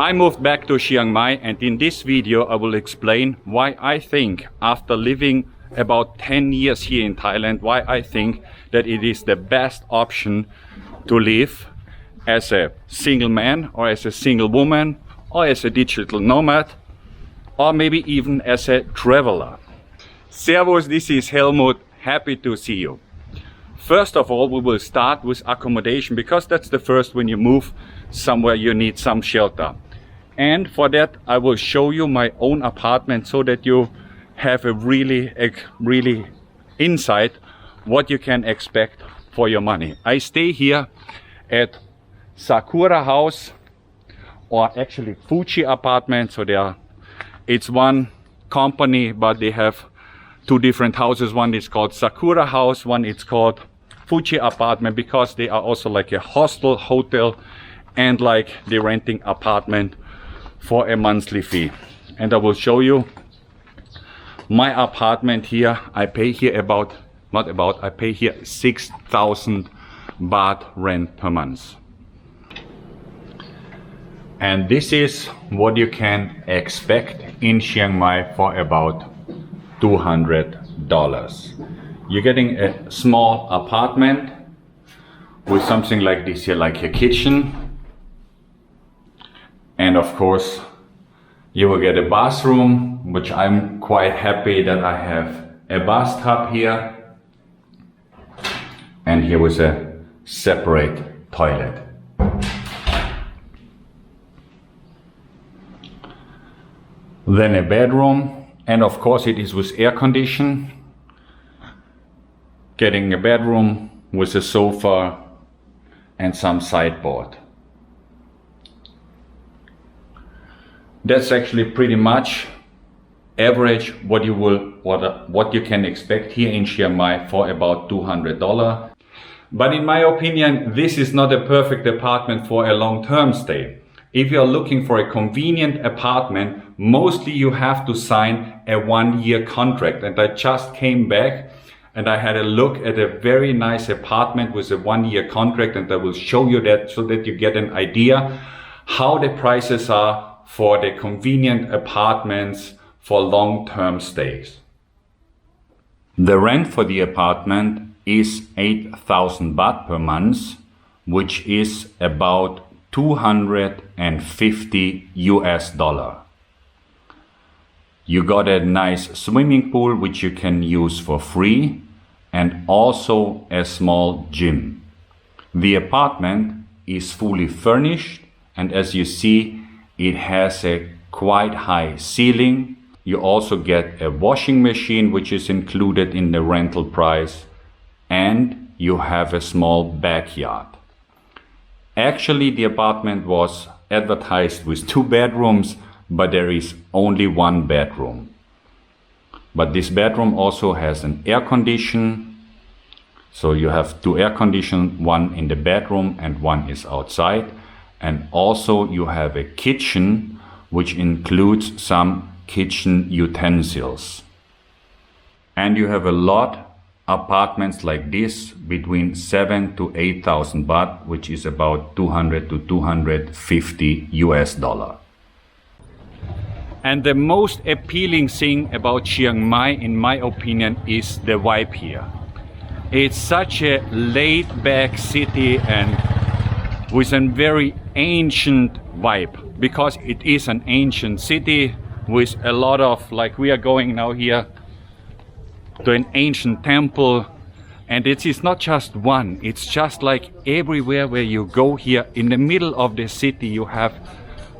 I moved back to Chiang Mai, and in this video I will explain why I think, after living about 10 years here in Thailand, why I think that it is the best option to live as a single man or as a single woman or as a digital nomad or maybe even as a traveler. Servus, this is Helmut. Happy to see you. First of all, we will start with accommodation because that's the first when you move somewhere you need some shelter. And for that I will show you my own apartment so that you have a really insight what you can expect for your money. I stay here at Sakura House, or actually Fuji Apartment. So it's one company, but they have two different houses. One is called Sakura House, one is called Fuji Apartment, because they are also like a hostel, hotel, and like they're renting apartment for a monthly fee. And I will show you my apartment here. I pay here I pay here 6,000 baht rent per month. And this is what you can expect in Chiang Mai for about $200. You're getting a small apartment with something like this here, like a kitchen. And of course, you will get a bathroom, which I'm quite happy that I have a bathtub here. And here was a separate toilet. Then a bedroom, and of course it is with air condition. Getting a bedroom with a sofa and some sideboard. That's actually pretty much average what you can expect here in Chiang Mai for about $200. But in my opinion, this is not a perfect apartment for a long-term stay. If you're looking for a convenient apartment, mostly you have to sign a 1-year contract. And I just came back and I had a look at a very nice apartment with a 1-year contract, and I will show you that so that you get an idea how the prices are for the convenient apartments for long-term stays. The rent for the apartment is 8,000 baht per month, which is about $250 US. You got a nice swimming pool which you can use for free, and also a small gym. The apartment is fully furnished, and as you see, it has a quite high ceiling. You also get a washing machine which is included in the rental price, and you have a small backyard. Actually, the apartment was advertised with 2 bedrooms, but there is only 1 bedroom. But this bedroom also has an air condition. So you have 2 air conditions, 1 in the bedroom and 1 is outside. And also you have a kitchen, which includes some kitchen utensils. And you have a lot apartments like this between 7,000 to 8,000 baht, which is about $200 to $250 US. And the most appealing thing about Chiang Mai, in my opinion, is the vibe here. It's such a laid-back city and with a very ancient vibe, because it is an ancient city with a lot of, like we are going now here to an ancient temple, and it is not just one, it's just like everywhere where you go here in the middle of the city you have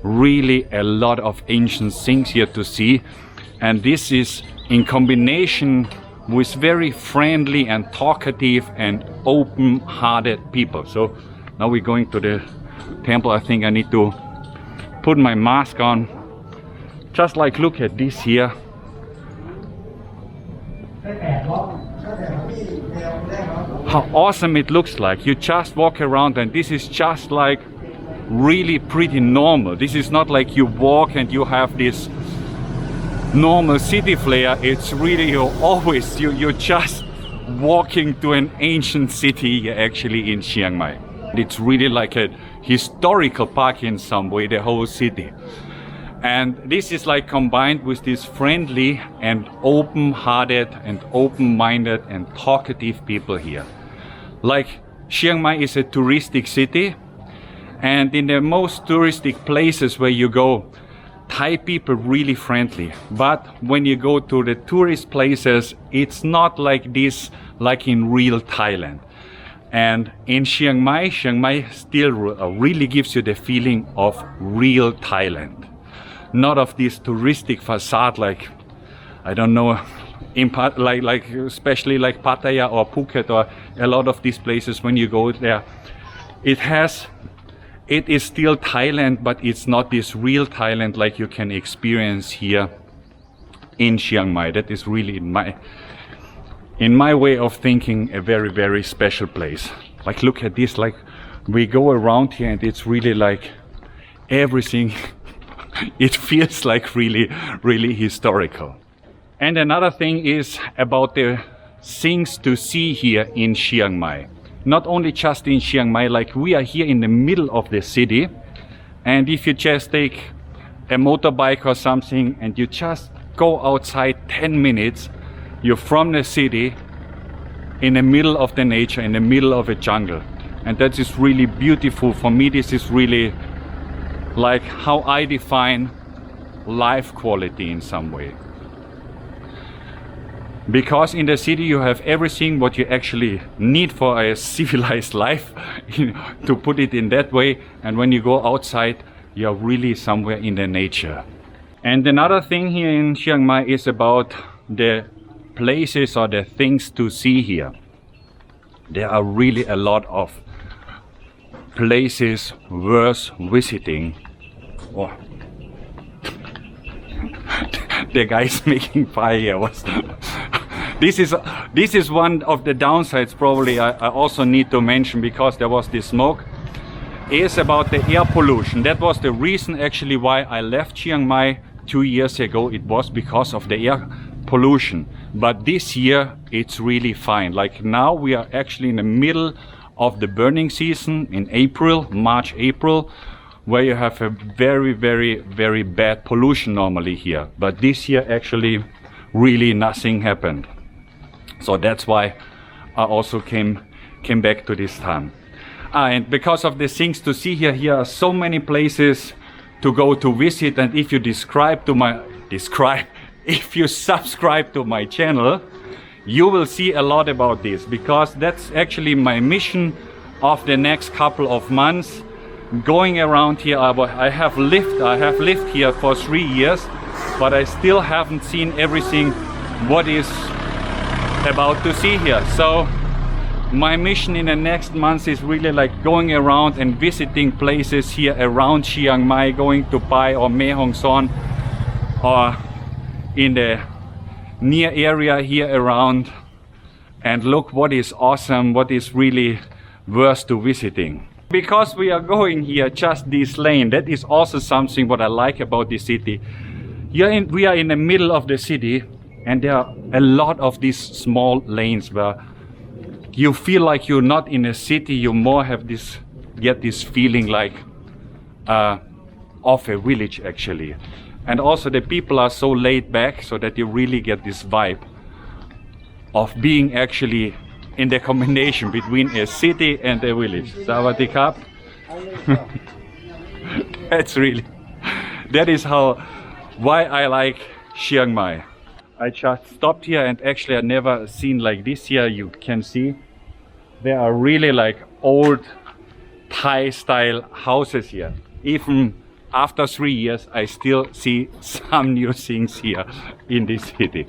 really a lot of ancient things here to see. And this is in combination with very friendly and talkative and open-hearted people. So now we're going to the temple. I think I need to put my mask on. Just like look at this here. How awesome it looks like. You just walk around and this is just like really pretty normal. This is not like you walk and you have this normal city flair. It's really you're just walking to an ancient city actually in Chiang Mai. It's really like a historical park in some way, the whole city. And this is like combined with this friendly and open-hearted and open-minded and talkative people here. Like Chiang Mai is a touristic city, and in the most touristic places where you go, Thai people really friendly. But when you go to the tourist places, it's not like this, like in real Thailand. And in Chiang Mai still really gives you the feeling of real Thailand. Not of this touristic facade like, I don't know, like especially like Pattaya or Phuket or a lot of these places when you go there. It is still Thailand, but it's not this real Thailand like you can experience here in Chiang Mai. That is really in my way of thinking a very, very special place. Like look at this, like we go around here and it's really like everything it feels like really, really historical. And another thing is about the things to see here in Chiang Mai. Not only just in Chiang Mai, like we are here in the middle of the city, and if you just take a motorbike or something and you just go outside 10 minutes, you're from the city in the middle of the nature, in the middle of a jungle. And that is really beautiful. For me, this is really like how I define life quality in some way. Because in the city you have everything what you actually need for a civilized life, to put it in that way. And when you go outside, you're really somewhere in the nature. And another thing here in Chiang Mai is about the places or the things to see here. There are really a lot of places worth visiting. Oh. The guys making fire was this is one of the downsides probably I also need to mention, because there was this smoke, is about the air pollution. That was the reason actually why I left Chiang Mai 2 years ago. It was because of the air pollution. But this year it's really fine. Like now we are actually in the middle of the burning season in April, March, April, where you have a very, very, very bad pollution normally here. But this year actually really nothing happened. So that's why I also came back to this time. And because of the things to see here, here are so many places to go to visit. And if you if you subscribe to my channel, you will see a lot about this, because that's actually my mission of the next couple of months. Going around here, I have lived here for 3 years, but I still haven't seen everything what is about to see here. So my mission in the next months is really like going around and visiting places here around Chiang Mai, going to Pai or Mae Hong Son, or in the near area here around, and look what is awesome, what is really worth to visiting. Because we are going here just this lane, that is also something what I like about this city. We are in the middle of the city, and there are a lot of these small lanes where you feel like you're not in a city, you more get this feeling like of a village actually. And also the people are so laid back, so that you really get this vibe of being actually in the combination between a city and a village. Sawadee Krap. That is why I like Chiang Mai. I just stopped here, and actually I never seen like this here. You can see there are really like old Thai style houses here. Even after 3 years, I still see some new things here in this city.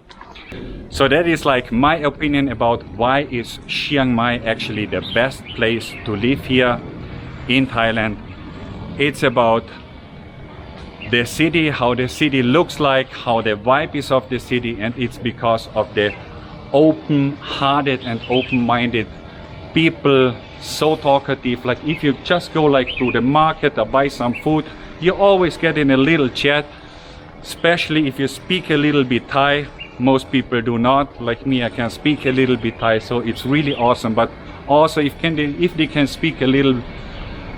So that is like my opinion about why is Chiang Mai actually the best place to live here in Thailand. It's about the city, how the city looks like, how the vibe is of the city, and it's because of the open-hearted and open-minded people, so talkative. Like if you just go like to the market or buy some food, you always get in a little chat, especially if you speak a little bit Thai. Most people do not. Like me, I can speak a little bit Thai, so it's really awesome. But also if they can speak a little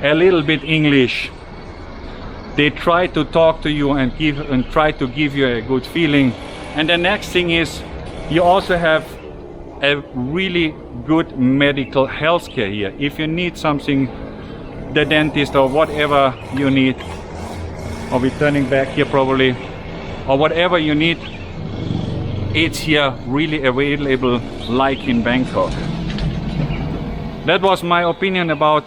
a little bit English. They try to talk to you and try to give you a good feeling. And the next thing is, you also have a really good medical health care here. If you need something, the dentist or whatever you need, or we're turning back here probably, or whatever you need, it's here really available like in Bangkok. That was my opinion about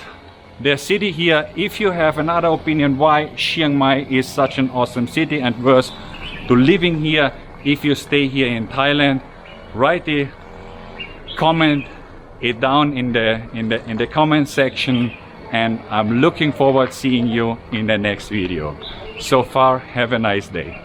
the city here. If you have another opinion why Chiang Mai is such an awesome city and worth to living here if you stay here in Thailand, write it, comment it down in the comment section, and I'm looking forward seeing you in the next video. So far, have a nice day.